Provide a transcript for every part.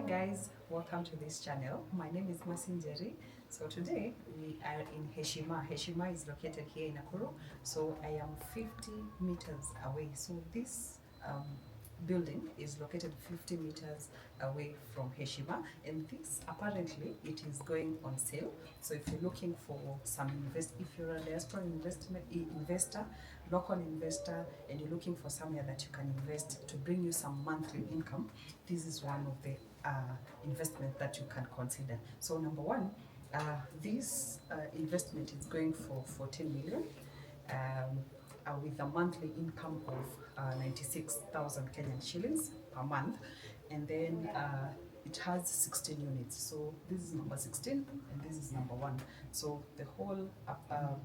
guys, welcome to this channel. My name is Masinjeri. So today we are in Heshima. Heshima is located here in Nakuru. So I am 50 meters away. So this building is located 50 meters away from Heshima, and this apparently it is going on sale. So if you're looking for some if you're a diaspora investor, local investor, and you're looking for somewhere that you can invest to bring you some monthly income, this is one of the investment that you can consider. So number one, this investment is going for 14 million. With a monthly income of 96,000 Kenyan shillings per month, and then it has 16 units. So this is number 16 and this is number 1. So the whole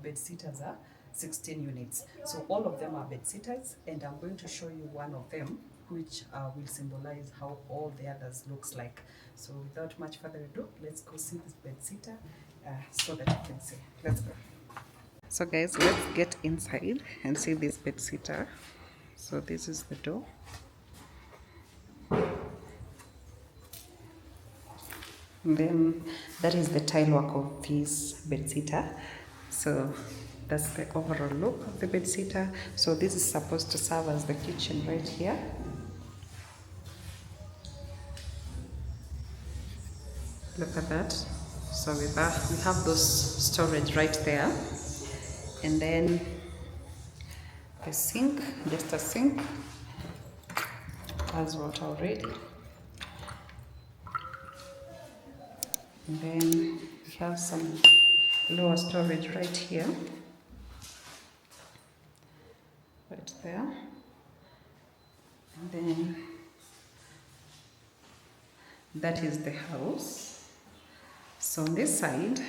bed sitters are 16 units. So all of them are bed sitters, and I'm going to show you one of them which will symbolize how all the others looks like. So without much further ado, let's go see this bed sitter so that you can see. Let's go. So guys, let's get inside and see this bed sitter. So this is the door. And then that is the tile work of this bed sitter. So that's the overall look of the bed sitter. So this is supposed to serve as the kitchen right here. Look at that. So with that, we have those storage right there. And then the sink, just a sink, has water already. And then we have some lower storage right here, right there. And then that is the house. So on this side,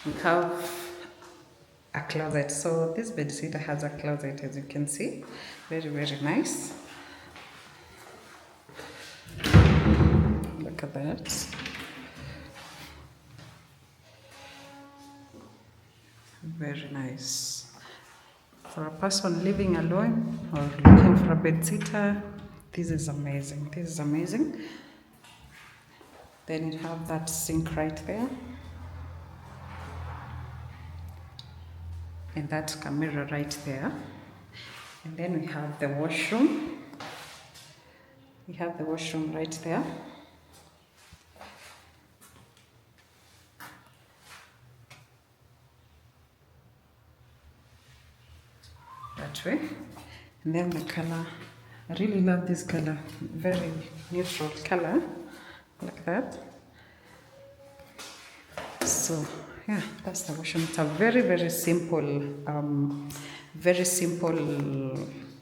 we have a closet. So this bed sitter has a closet, as you can see. Very, very nice. Look at that. Very nice. For a person living alone or looking for a bed sitter, this is amazing. This is amazing. Then you have that sink right there. And that camera right there. And then we have the washroom. We have the washroom right there. That way. And then the color, I really love this color, very neutral color, like that. So yeah, that's the washroom. It's a very, very simple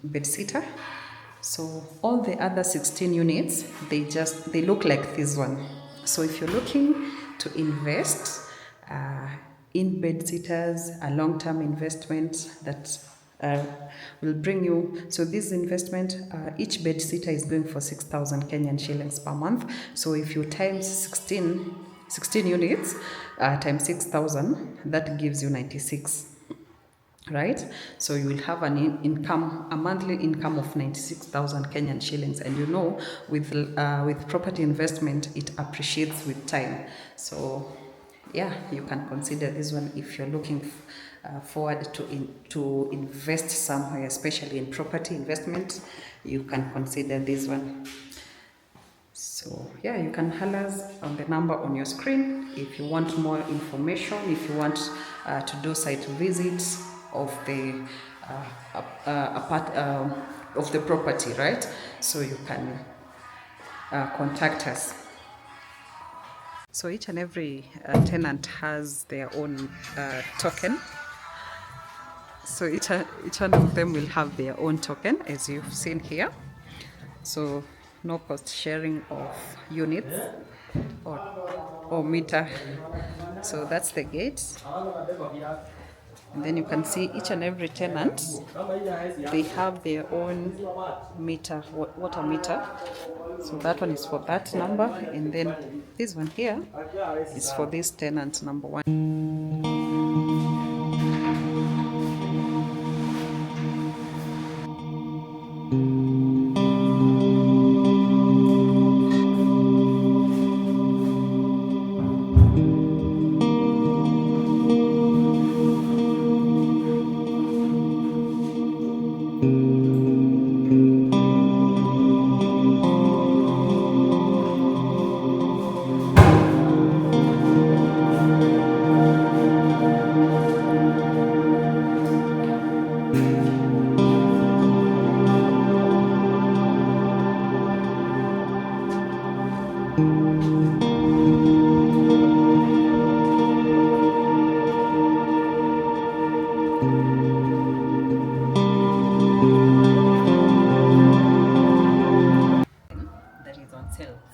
bed sitter. So all the other 16 units, they look like this one. So if you're looking to invest in bed sitters, a long-term investment that will bring you, so this investment, each bed sitter is going for 6,000 Kenyan shillings per month. So if you times 16 units times 6,000, that gives you 96, right? So you will have an income, a monthly income of 96,000 Kenyan shillings. And you know, with property investment, it appreciates with time. So yeah, you can consider this one if you're looking forward to invest somewhere, especially in property investment. You can consider this one. So yeah, you can hail us on the number on your screen if you want more information, if you want to do site visits of the of the property, right? So you can contact us. So each and every tenant has their own token. So each one of them will have their own token, as you've seen here. So no cost sharing of units or meter. So that's the gate. And then you can see each and every tenant, they have their own meter, water meter. So that one is for that number, and then this one here is for this tenant number 1.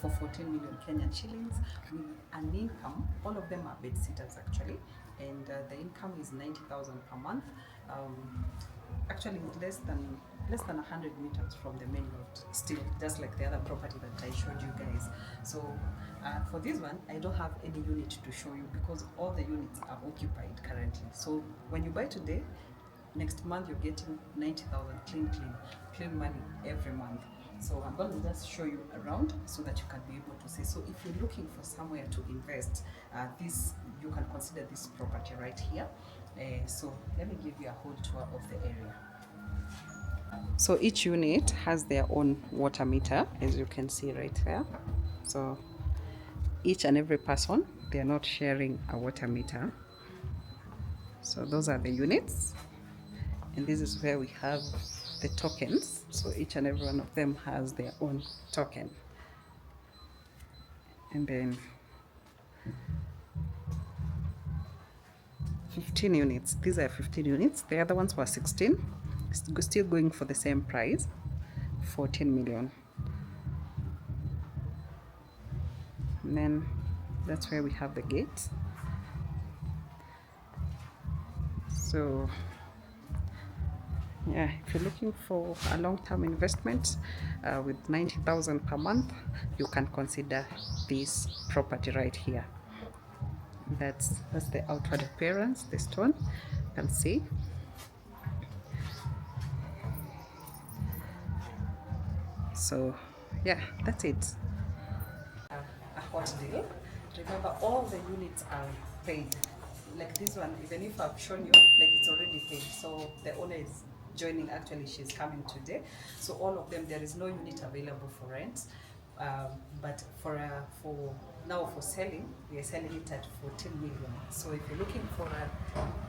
for 14 million Kenyan shillings with an income. All of them are bed sitters actually, and the income is 90,000 per month. Actually less than 100 meters from the main road, still just like the other property that I showed you guys. So for this one I don't have any unit to show you because all the units are occupied currently. So when you buy today, next month you're getting 90,000 clean money every month. So I'm going to just show you around so that you can be able to see. So if you're looking for somewhere to invest, you can consider this property right here. So let me give you a whole tour of the area. So each unit has their own water meter, as you can see right there. So each and every person, they're not sharing a water meter. So those are the units, and this is where we have the tokens. So each and every one of them has their own token. And then 15 units. These are 15 units. The other ones were 16. Still going for the same price, 14 million. And then that's where we have the gate. So yeah, if you're looking for a long-term investment with 90,000 per month, you can consider this property right here. That's the outward appearance, the stone, you can see. So yeah, that's it. A hot deal. Remember, all the units are paid. Like this one, even if I've shown you, like it's already paid. So the owner is joining. Actually, she's coming today. So all of them, there is no unit available for rent. But for selling, we are selling it at 14 million. So if you're looking for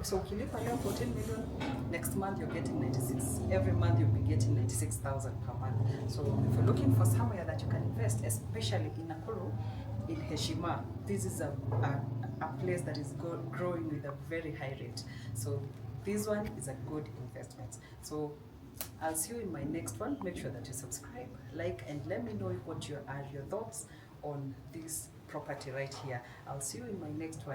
so ukilipa leo 14 million, next month you're getting 96. Every month you'll be getting 96,000 per month. So if you're looking for somewhere that you can invest, especially in Nakuru, in Heshima, this is a place that is growing with a very high rate. So this one is a good investment. So I'll see you in my next one. Make sure that you subscribe, like, and let me know what are your thoughts on this property right here. I'll see you in my next one.